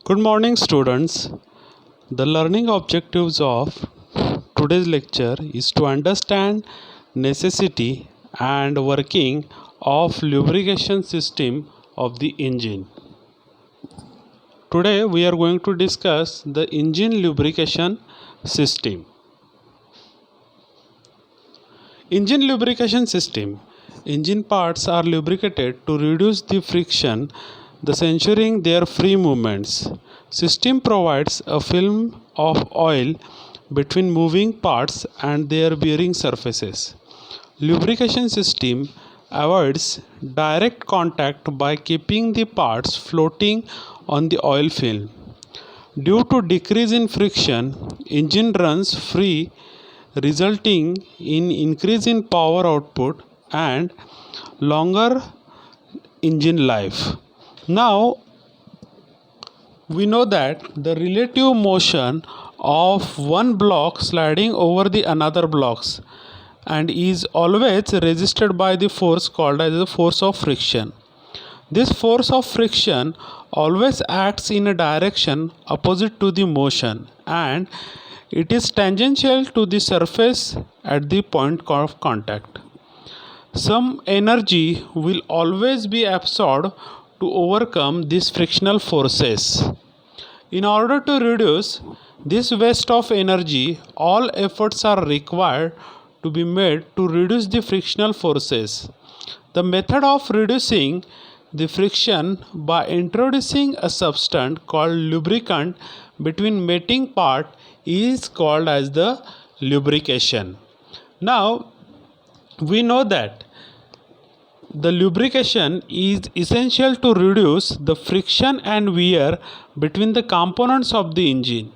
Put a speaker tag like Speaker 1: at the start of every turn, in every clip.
Speaker 1: Good morning, students. The learning objectives of today's lecture is to understand necessity and working of lubrication system of the engine. Today we are going to discuss the engine lubrication system. Engine lubrication system. Engine parts are lubricated to reduce the friction, thus ensuring their free movements. System provides a film of oil between moving parts and their bearing surfaces. Lubrication system avoids direct contact by keeping the parts floating on the oil film. Due to decrease in friction, engine runs free, resulting in increase in power output and longer engine life. Now we know that the relative motion of one block sliding over the another blocks and is always resisted by the force called as the force of friction. This force of friction always acts in a direction opposite to the motion and it is tangential to the surface at the point of contact. Some energy will always be absorbed to overcome these frictional forces. In order to reduce this waste of energy, all efforts are required to be made to reduce the frictional forces. The method of reducing the friction by introducing a substance called lubricant between mating part is called as the lubrication. Now we know that the lubrication is essential to reduce the friction and wear between the components of the engine.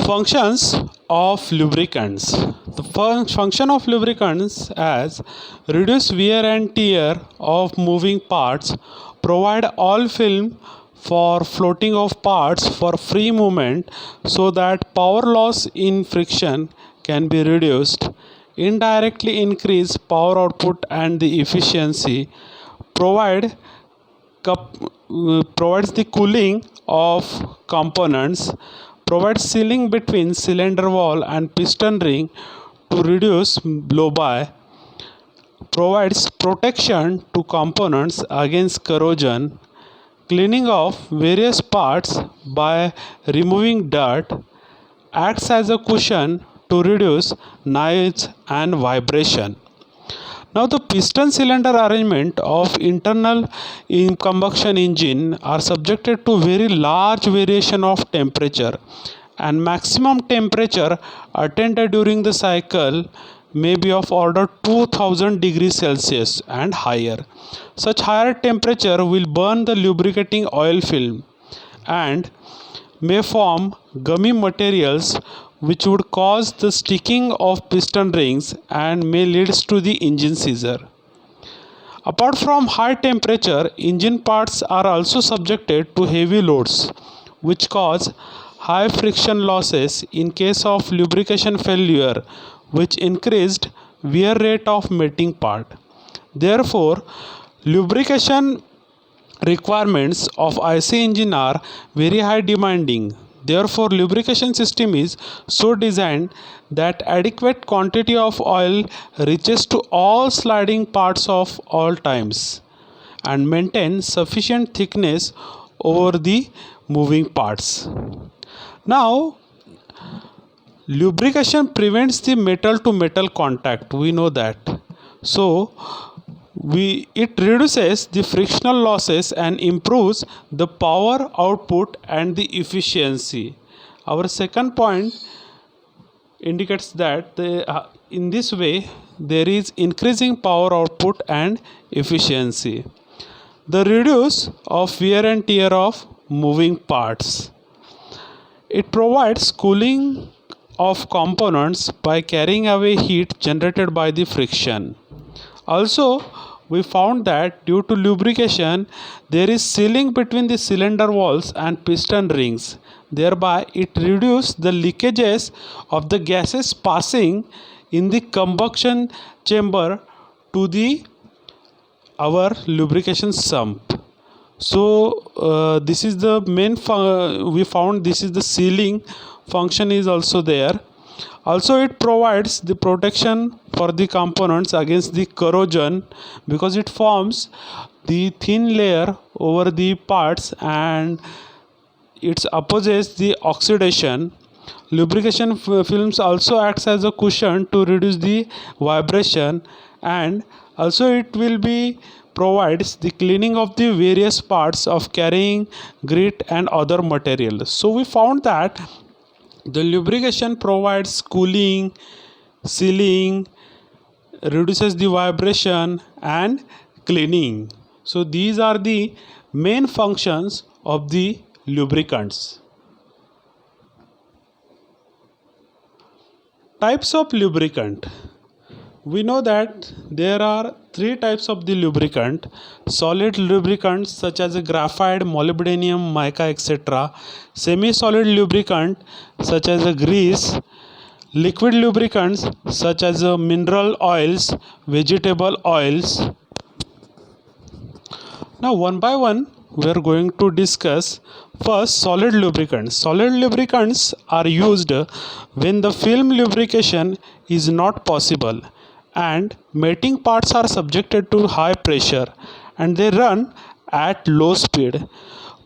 Speaker 1: Functions of lubricants. The function of lubricants as reduce wear and tear of moving parts, provide oil film for floating of parts for free movement so that power loss in friction can be reduced, indirectly increase power output and the efficiency, provide provides the cooling of components, provides sealing between cylinder wall and piston ring to reduce blow-by, provides protection to components against corrosion, cleaning of various parts by removing dirt, acts as a cushion to reduce noise and vibration. Now the piston cylinder arrangement of internal combustion engine are subjected to very large variation of temperature and maximum temperature attained during the cycle may be of order 2000 degrees Celsius and higher. Such higher temperature will burn the lubricating oil film and may form gummy materials which would cause the sticking of piston rings and may lead to the engine seizure. Apart from high temperature, engine parts are also subjected to heavy loads which cause high friction losses in case of lubrication failure which increased wear rate of mating part. Therefore, lubrication requirements of IC engine are very high demanding. Therefore, lubrication system is so designed that adequate quantity of oil reaches to all sliding parts of all times and maintain sufficient thickness over the moving parts. Now, lubrication prevents the metal to metal contact. We know that. So, it reduces the frictional losses and improves the power output and the efficiency. Our second point indicates that in this way there is increasing power output and efficiency. The reduce of wear and tear of moving parts. It provides cooling of components by carrying away heat generated by the friction. Also, we found that due to lubrication, there is sealing between the cylinder walls and piston rings. Thereby, it reduces the leakages of the gases passing in the combustion chamber to the our lubrication sump. So this is the main we found this is the sealing function is also there. Also, it provides the protection for the components against the corrosion because it forms the thin layer over the parts and it opposes the oxidation. Lubrication films also acts as a cushion to reduce the vibration, and also it will be provides the cleaning of the various parts of carrying grit and other materials. So we found that the lubrication provides cooling, sealing, reduces the vibration and cleaning. So these are the main functions of the lubricants. Types of lubricant. We know that there are three types of the lubricant: solid lubricants such as graphite, molybdenum, mica, etc., semi-solid lubricant such as grease, liquid lubricants such as mineral oils, vegetable oils. Now one by one we are going to discuss. First, solid lubricants. Solid lubricants are used when the film lubrication is not possible and mating parts are subjected to high pressure and they run at low speed.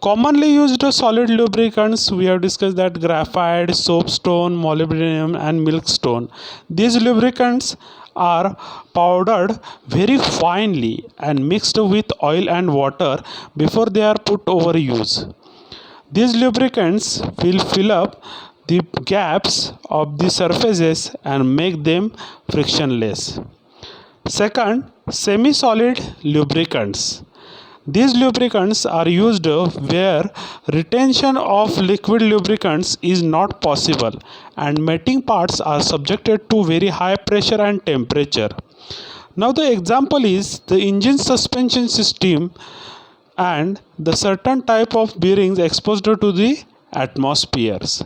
Speaker 1: Commonly used solid lubricants, we have discussed that graphite, soapstone, molybdenum and milkstone. These lubricants are powdered very finely and mixed with oil and water before they are put over use. These lubricants will fill up the gaps of the surfaces and make them frictionless. Second, semi-solid lubricants. These lubricants are used where retention of liquid lubricants is not possible and mating parts are subjected to very high pressure and temperature. Now the example is the engine suspension system and the certain type of bearings exposed to the atmospheres.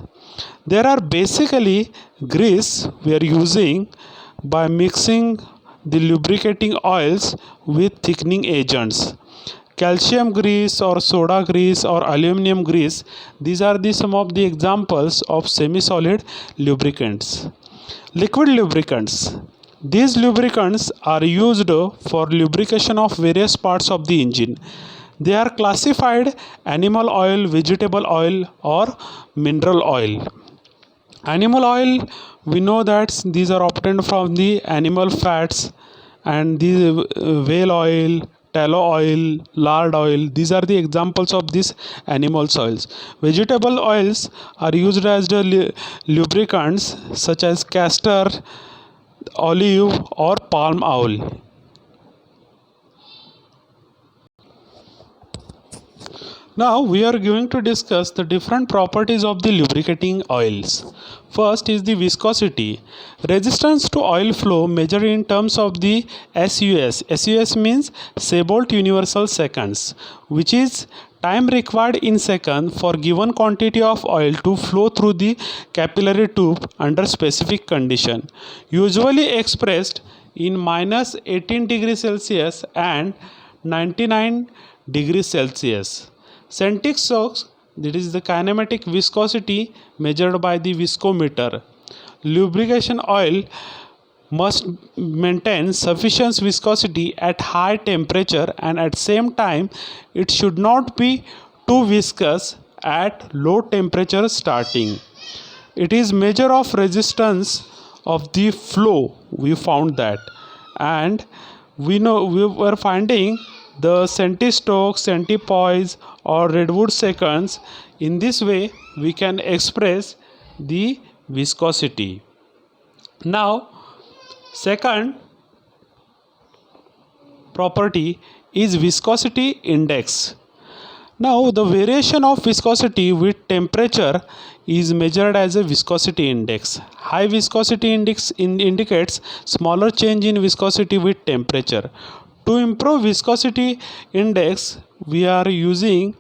Speaker 1: There are basically grease we are using by mixing the lubricating oils with thickening agents. Calcium grease or soda grease or aluminum grease, these are some of the examples of semi-solid lubricants. Liquid lubricants. These lubricants are used for lubrication of various parts of the engine. They are classified animal oil, vegetable oil or mineral oil. Animal oil, we know that these are obtained from the animal fats, and these whale oil, tallow oil, lard oil, these are the examples of these animal oils. Vegetable oils are used as the lubricants such as castor, olive or palm oil. Now we are going to discuss the different properties of the lubricating oils. First is the viscosity. Resistance to oil flow measured in terms of the SUS. SUS means Seboldt Universal Seconds, which is time required in seconds for given quantity of oil to flow through the capillary tube under specific condition. Usually expressed in minus 18 degrees Celsius and 99 degrees Celsius. Centric shocks, that is the kinematic viscosity measured by the viscometer. Lubrication oil must maintain sufficient viscosity at high temperature and at same time it should not be too viscous at low temperature starting. It is measure of resistance of the flow, we found that, and we were finding the centi-Stokes, centipoise or Redwood seconds. In this way we can express the viscosity. Now second property is viscosity index. Now the variation of viscosity with temperature is measured as a viscosity index. High viscosity index indicates smaller change in viscosity with temperature. To improve viscosity index, we are using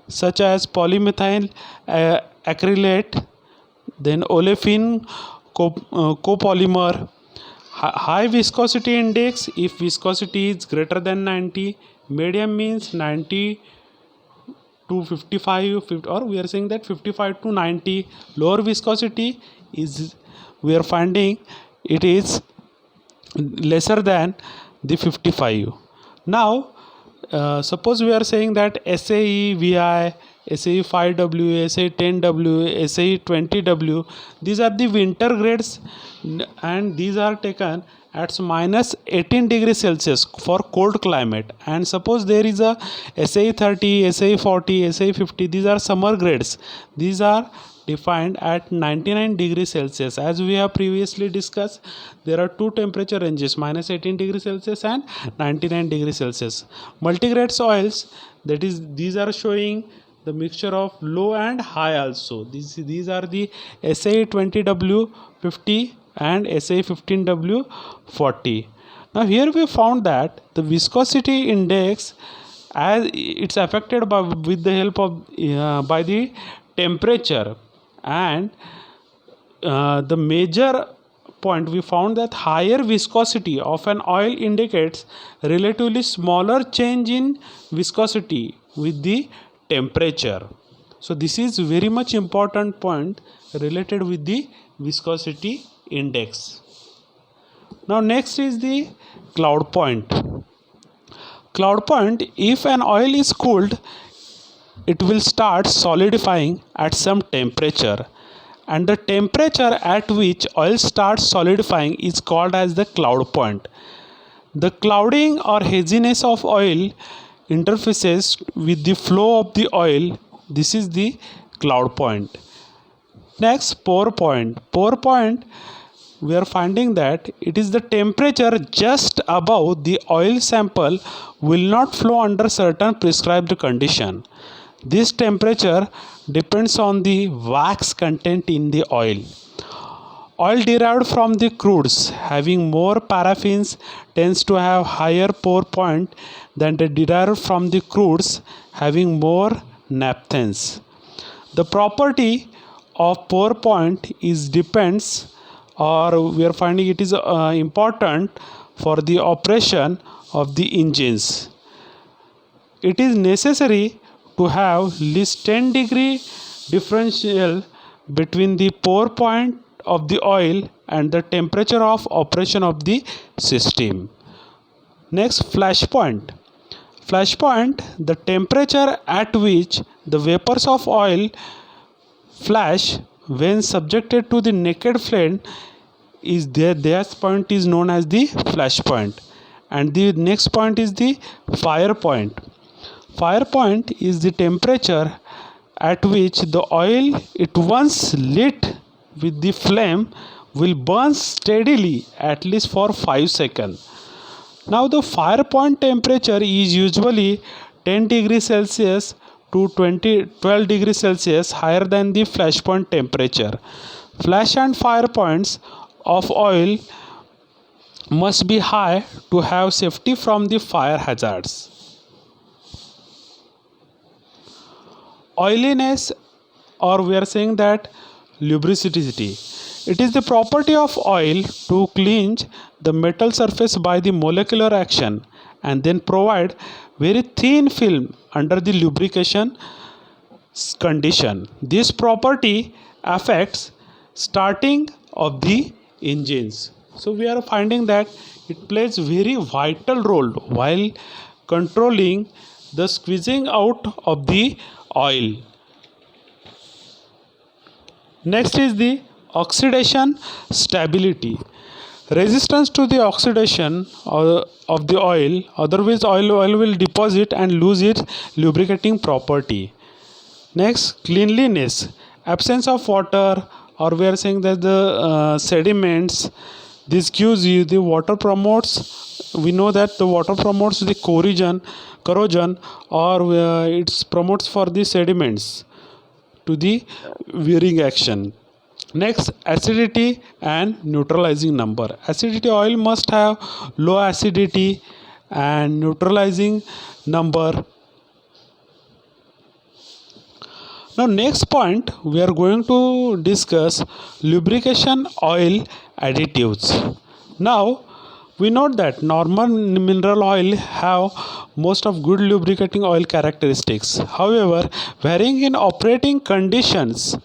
Speaker 1: such as polymethyl acrylate, then olefin copolymer. High viscosity index, if viscosity is greater than 90, medium means 90 to 55, 50, or we are saying that 55 to 90. Lower viscosity is, we are finding it is lesser than the 55. Now suppose we are saying that SAE VI, SAE 5W, SAE 10W, SAE 20W, these are the winter grades, and these are taken at minus 18 degrees Celsius for cold climate. And suppose there is a SAE 30, SAE 40, SAE 50, these are summer grades. These are defined at 99 degrees Celsius. As we have previously discussed, there are two temperature ranges, minus 18 degrees Celsius and 99 degrees Celsius. Multigrades oils, that is, these are showing the mixture of low and high also. These are the SAE 20W 50 and SAE 15W 40. Now here we found that the viscosity index, as it's affected by with the help of by the temperature, and the major point we found that higher viscosity of an oil indicates relatively smaller change in viscosity with the temperature. So this is very much important point related with the viscosity index. Now next is the cloud point. Cloud point, if an oil is cooled, it will start solidifying at some temperature, and the temperature at which oil starts solidifying is called as the cloud point. The clouding or haziness of oil interfaces with the flow of the oil. This is the cloud point. Next, pour point. Pour point, we are finding that it is the temperature just above the oil sample will not flow under certain prescribed condition. This temperature depends on the wax content in the oil. Oil derived from the crudes having more paraffins tends to have higher pour point than the derived from the crudes having more naphthens. The property of pour point is depends, or we are finding it is important for the operation of the engines. It is necessary to have least 10 degree differential between the pour point of the oil and the temperature of operation of the system. Next, flash point. Flash point, the temperature at which the vapors of oil flash when subjected to the naked flame is there. This point is known as the flash point. And the next point is the fire point. Fire point is the temperature at which the oil, it once lit with the flame, will burn steadily at least for 5 seconds. Now the fire point temperature is usually 10 degrees Celsius to 12 degrees Celsius higher than the flash point temperature. Flash and fire points of oil must be high to have safety from the fire hazards. Oiliness, or we are saying that lubricity, it is the property of oil to cleanse the metal surface by the molecular action and then provide very thin film under the lubrication condition. This property affects starting of the engines. So we are finding that it plays very vital role while controlling the squeezing out of the oil. Next is the oxidation stability. Resistance to the oxidation of the oil, otherwise oil will deposit and lose its lubricating property. Next, cleanliness. Absence of water, or we are saying that the sediments, this gives you the water promotes, we know that the water promotes the corrosion, or it promotes for the sediments to the wearing action. Next, acidity and neutralizing number. Acidity oil must have low acidity and neutralizing number. Now next point we are going to discuss lubrication oil additives. Now we note that normal mineral oil have most of good lubricating oil characteristics. However, varying in operating conditions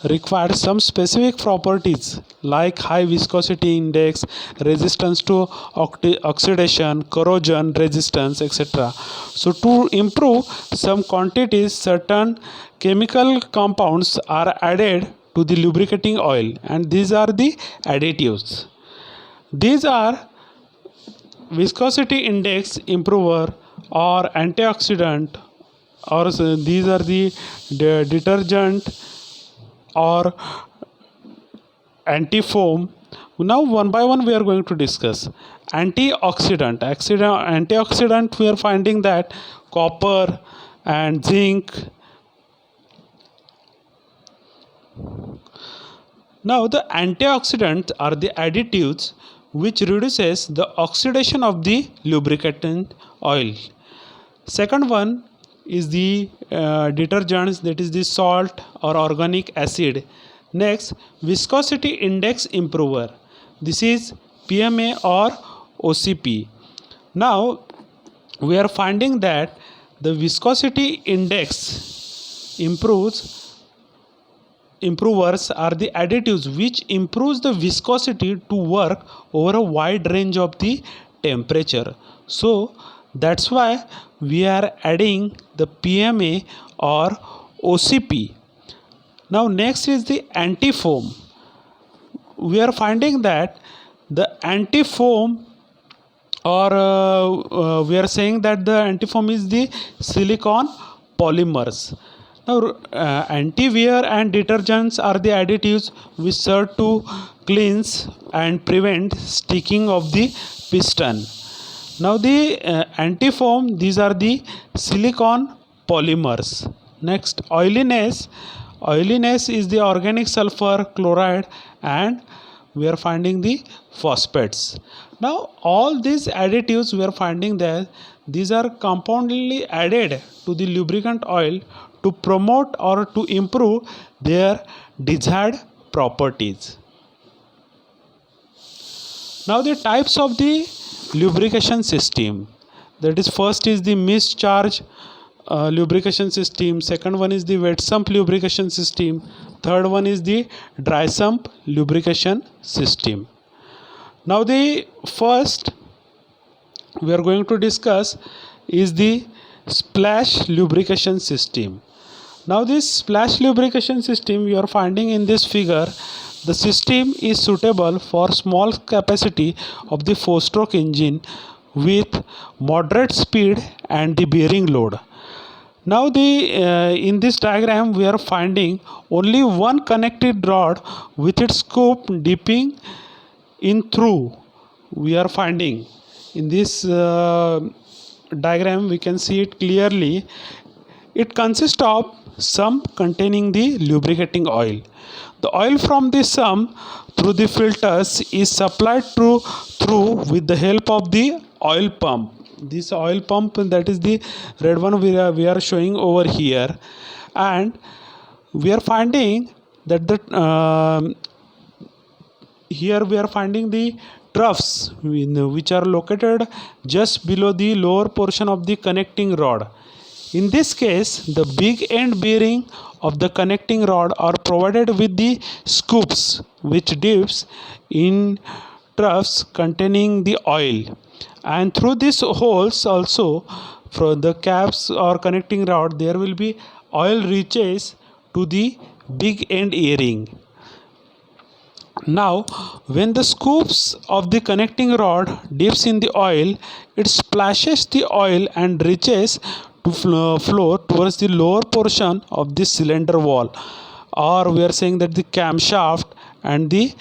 Speaker 1: require some specific properties like high viscosity index, resistance to oxidation, corrosion resistance, etc. So to improve some quantities, certain chemical compounds are added to the lubricating oil, and these are the additives. These are viscosity index improver or antioxidant, or these are the detergent or anti-foam. Now one by one we are going to discuss. Antioxidant, we are finding that copper and zinc. Now the antioxidants are the additives which reduces the oxidation of the lubricant oil. Second one is the detergents, that is the salt or organic acid. Next, viscosity index improver, this is PMA or OCP. Now we are finding that the viscosity index improvers are the additives which improves the viscosity to work over a wide range of the temperature. So that's why we are adding the PMA or OCP. Now next is the anti-foam. We are finding that the anti-foam, or we are saying that the anti-foam is the silicone polymers. Now anti-wear and detergents are the additives which serve to cleanse and prevent sticking of the piston. Now the anti-foam, these are the silicone polymers. Next, oiliness. Oiliness is the organic sulfur, chloride, and we are finding the phosphates. Now all these additives we are finding that these are compoundly added to the lubricant oil to promote or to improve their desired properties. Now the types of the lubrication system, that is, first is the mist charge lubrication system, second one is the wet sump lubrication system, third one is the dry sump lubrication system. Now the first we are going to discuss is the splash lubrication system. Now this splash lubrication system you are finding in this figure. The system is suitable for small capacity of the 4-stroke engine with moderate speed and the bearing load. Now in this diagram we are finding only one connected rod with its scoop dipping in through. We are finding in this diagram we can see it clearly. It consists of sump containing the lubricating oil. The oil from the sump through the filters is supplied through with the help of the oil pump. This oil pump, that is the red one we are showing over here, and we are finding that here we are finding the troughs which are located just below the lower portion of the connecting rod. In this case, the big end bearing of the connecting rod are provided with the scoops which dips in troughs containing the oil, and through these holes also from the caps or connecting rod there will be oil reaches to the big end earring. Now when the scoops of the connecting rod dips in the oil, it splashes the oil and reaches to flow towards the lower portion of the cylinder wall, or we are saying that the camshaft and the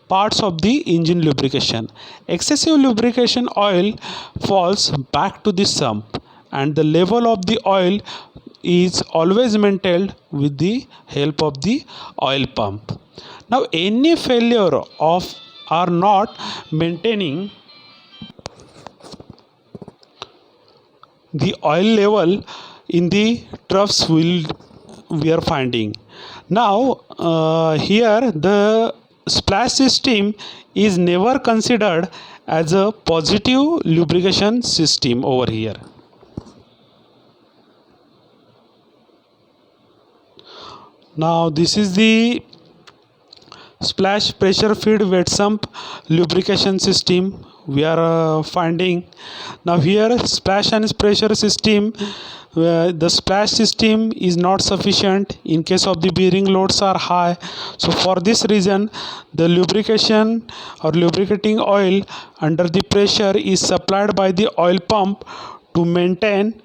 Speaker 1: parts of the engine lubrication. Excessive lubrication oil falls back to the sump, and the level of the oil is always maintained with the help of the oil pump. Now any failure of or not maintaining the oil level in the troughs will we are finding. Now here the splash system is never considered as a positive lubrication system over here. Now this is the splash pressure feed wet sump lubrication system we are finding. Now here splash and pressure system, the splash system is not sufficient in case of the bearing loads are high. So for this reason the lubrication or lubricating oil under the pressure is supplied by the oil pump to maintain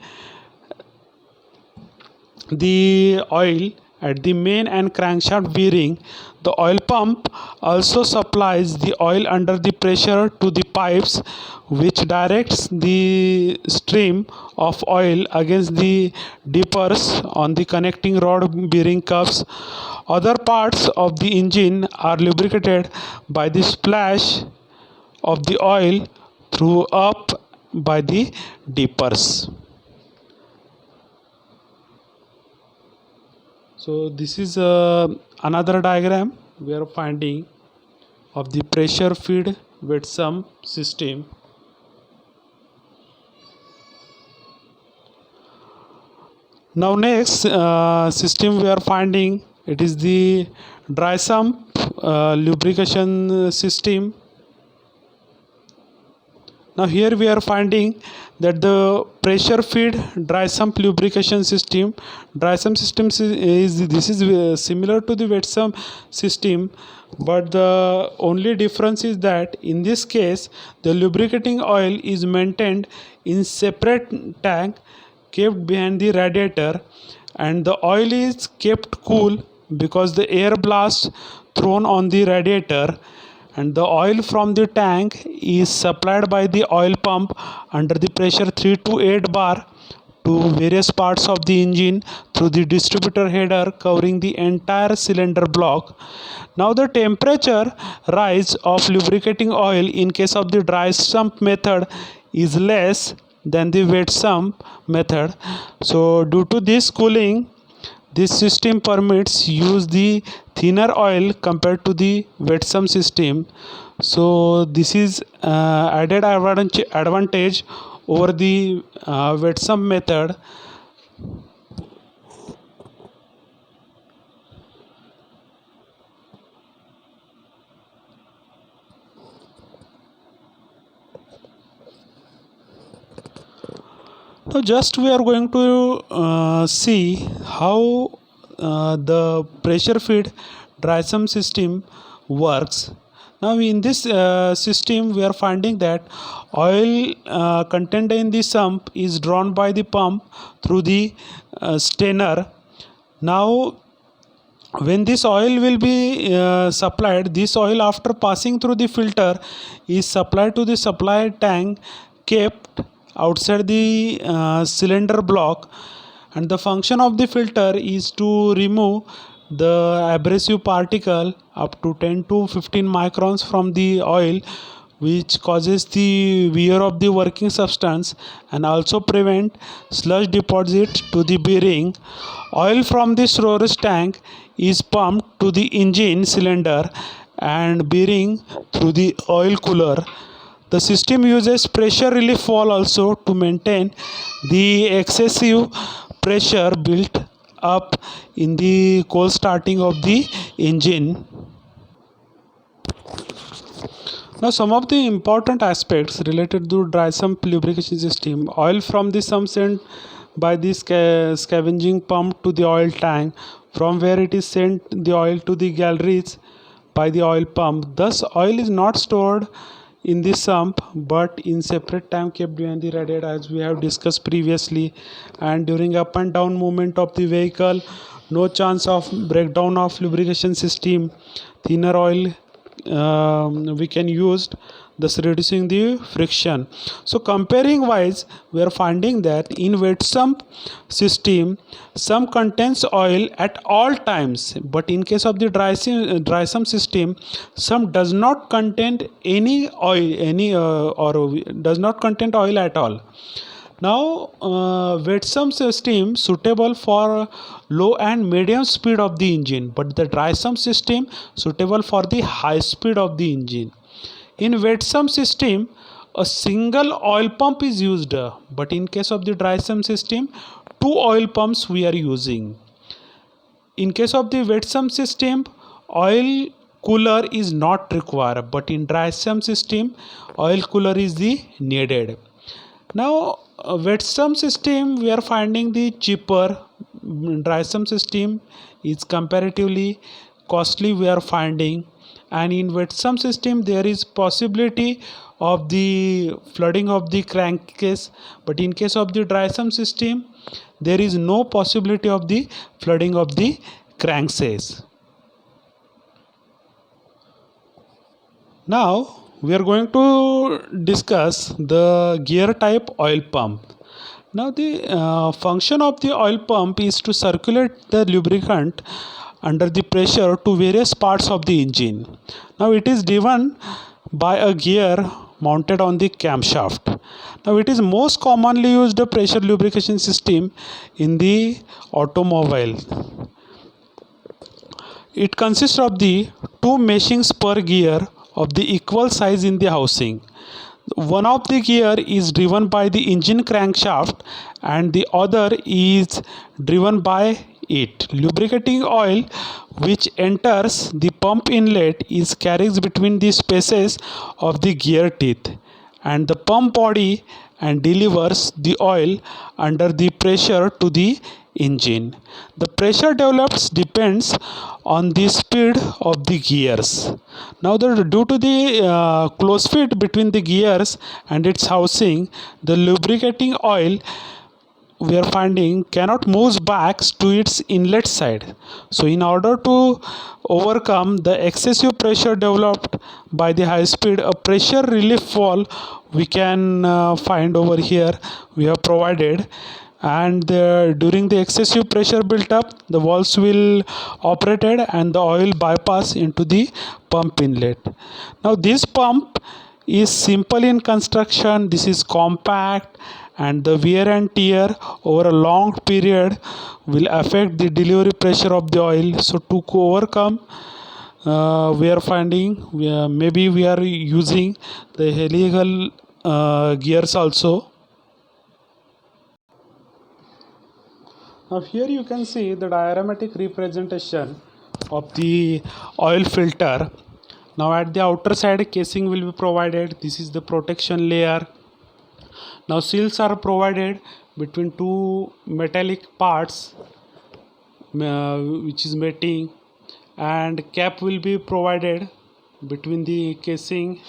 Speaker 1: the oil at the main and crankshaft bearing. The oil pump also supplies the oil under the pressure to the pipes, which directs the stream of oil against the dippers on the connecting rod bearing cups. Other parts of the engine are lubricated by the splash of the oil through up by the dippers. So this is another diagram we are finding of the pressure feed wet sump system. Now next system we are finding, it is the dry sump lubrication system. Now here we are finding that the pressure feed dry sump lubrication system, dry sump system is similar to the wet sump system, but the only difference is that in this case the lubricating oil is maintained in separate tank kept behind the radiator, and the oil is kept cool because the air blast thrown on the radiator, and the oil from the tank is supplied by the oil pump under the pressure 3 to 8 bar to various parts of the engine through the distributor header covering the entire cylinder block. Now the temperature rise of lubricating oil in case of the dry sump method is less than the wet sump method. So due to this cooling, this system permits use the thinner oil compared to the wet sump system. So this is added advantage over the wet sump method. Now just we are going to see how the pressure feed dry sump system works. Now in this system we are finding that oil contained in the sump is drawn by the pump through the strainer. Now when this oil will be supplied, this oil after passing through the filter is supplied to the supply tank kept outside the cylinder block, and the function of the filter is to remove the abrasive particle up to 10 to 15 microns from the oil, which causes the wear of the working substance and also prevent sludge deposit to the bearing. Oil from the storage tank is pumped to the engine cylinder and bearing through the oil cooler. The system uses pressure relief valve also to maintain the excessive pressure built up in the cold starting of the engine. Now some of the important aspects related to dry sump lubrication system. Oil from the sump sent by the scavenging pump to the oil tank, from where it is sent the oil to the galleries by the oil pump. Thus oil is not stored in the sump but in separate tank kept behind the radiator, as we have discussed previously. And during up and down movement of the vehicle, no chance of breakdown of lubrication system, thinner oil we can use. thus reducing the friction. So comparing wise, we are finding that in wet sump system, some contains oil at all times, but in case of the dry sump system, some does not contain any oil, or does not contain oil at all. Now, wet sump system suitable for low and medium speed of the engine, but the dry sump system suitable for the high speed of the engine. In wet sump system, a single oil pump is used, but in case of the dry sump system, two oil pumps we are using. In case of the wet sump system, oil cooler is not required, but in dry sump system, oil cooler is the needed. Now, wet sump system we are finding the cheaper. Dry sump system is comparatively costly we are finding, and in wet sump system there is possibility of the flooding of the crankcase, but in case of the dry sump system there is no possibility of the flooding of the crankcase. Now we are going to discuss the gear type oil pump. Now the function of the oil pump is to circulate the lubricant under the pressure to various parts of the engine. Now it is driven by a gear mounted on the camshaft. Now it is most commonly used pressure lubrication system in the automobile. It consists of the two meshings per gear of the equal size in the housing. One of the gear is driven by the engine crankshaft and the other is driven by it. Lubricating oil which enters the pump inlet is carried between the spaces of the gear teeth and the pump body and delivers the oil under the pressure to the engine. The pressure developed depends on the speed of the gears. Now, due to the close fit between the gears and its housing, the lubricating oil we are finding cannot move back to its inlet side. So in order to overcome the excessive pressure developed by the high speed, a pressure relief valve we can find over here we have provided, and during the excessive pressure built up the valves will operated and the oil bypass into the pump inlet. Now this pump is simple in construction, this is compact, and the wear and tear over a long period will affect the delivery pressure of the oil. So to overcome we are finding maybe we are using the helical gears also. Now here you can see the diagrammatic representation of the oil filter. Now at the outer side casing will be provided. This is the protection layer. Now seals are provided between two metallic parts which is mating, and cap will be provided between the casing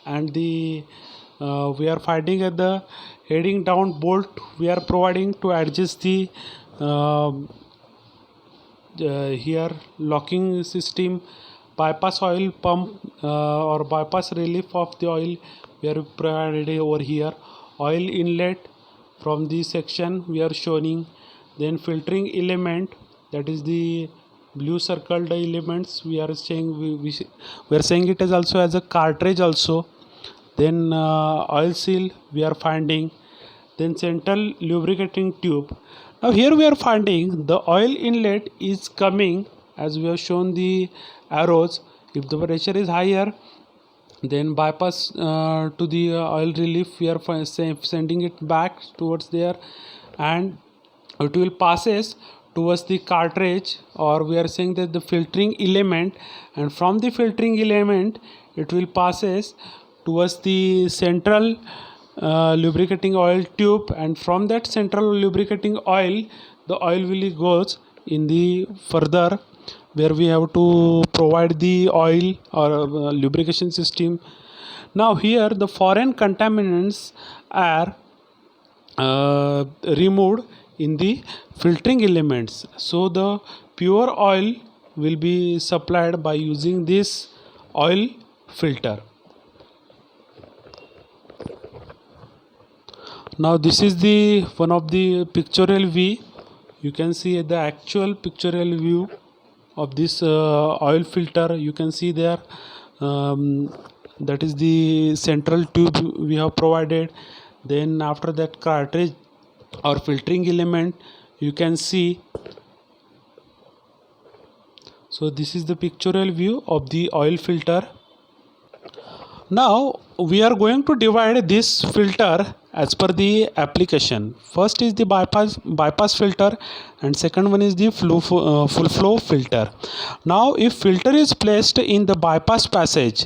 Speaker 1: and the we are finding at the heading down bolt we are providing to adjust the here locking system, bypass oil pump or bypass relief of the oil we are provided over here. Oil inlet from this section we are showing, then filtering element, that is the blue circled elements we are saying we are saying it as also as a cartridge also. Then oil seal we are finding, then central lubricating tube. Now here we are finding the oil inlet is coming as we have shown the arrows. If the pressure is higher, then bypass to the oil relief we are sending it back towards there, and it will passes towards the cartridge, or we are saying that the filtering element, and from the filtering element it will passes towards the central lubricating oil tube, and from that central lubricating oil the oil will goes in the further where we have to provide the oil or lubrication system. Now here the foreign contaminants are removed in the filtering elements, so the pure oil will be supplied by using this oil filter. Now this is the one of the pictorial view. You can see the actual pictorial view of this oil filter. You can see there, that is the central tube we have provided. Then after that, cartridge or filtering element you can see. So this is the pictorial view of the oil filter. Now we are going to divide this filter as per the application. First is the bypass filter, and second one is the full flow filter. Now if filter is placed in the bypass passage,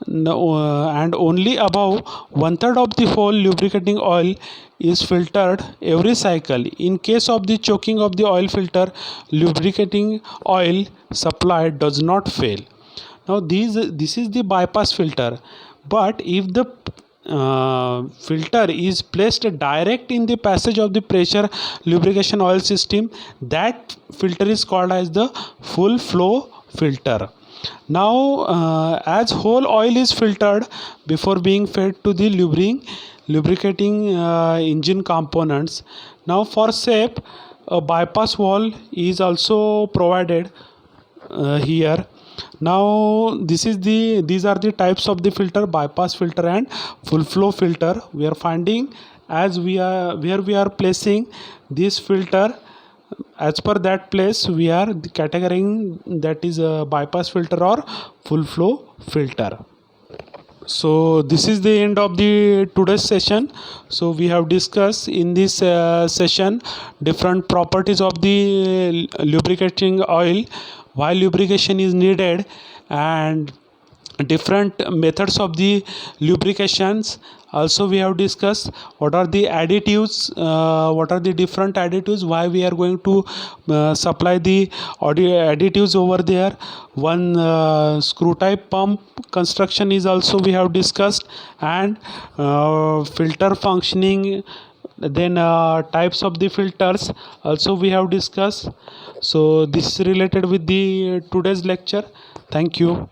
Speaker 1: and only above 1/3 of the whole lubricating oil is filtered every cycle. In case of the choking of the oil filter, lubricating oil supply does not fail. Now this is the bypass filter, but if the filter is placed direct in the passage of the pressure lubrication oil system, that filter is called as the full flow filter. Now as whole oil is filtered before being fed to the lubricating engine components. Now for SAP, a bypass valve is also provided here. Now these are the types of the filter: bypass filter and full flow filter. We are finding as we are where we are placing this filter, as per that place we are categorizing that is a bypass filter or full flow filter. So this is the end of the today's session. So we have discussed in this session different properties of the lubricating oil, why lubrication is needed, and different methods of the lubrications. Also we have discussed what are the additives, what are the different additives, why we are going to supply the additives over there. One screw type pump construction is also we have discussed, and filter functioning, then types of the filters also we have discussed. So this is related with the today's lecture. Thank you.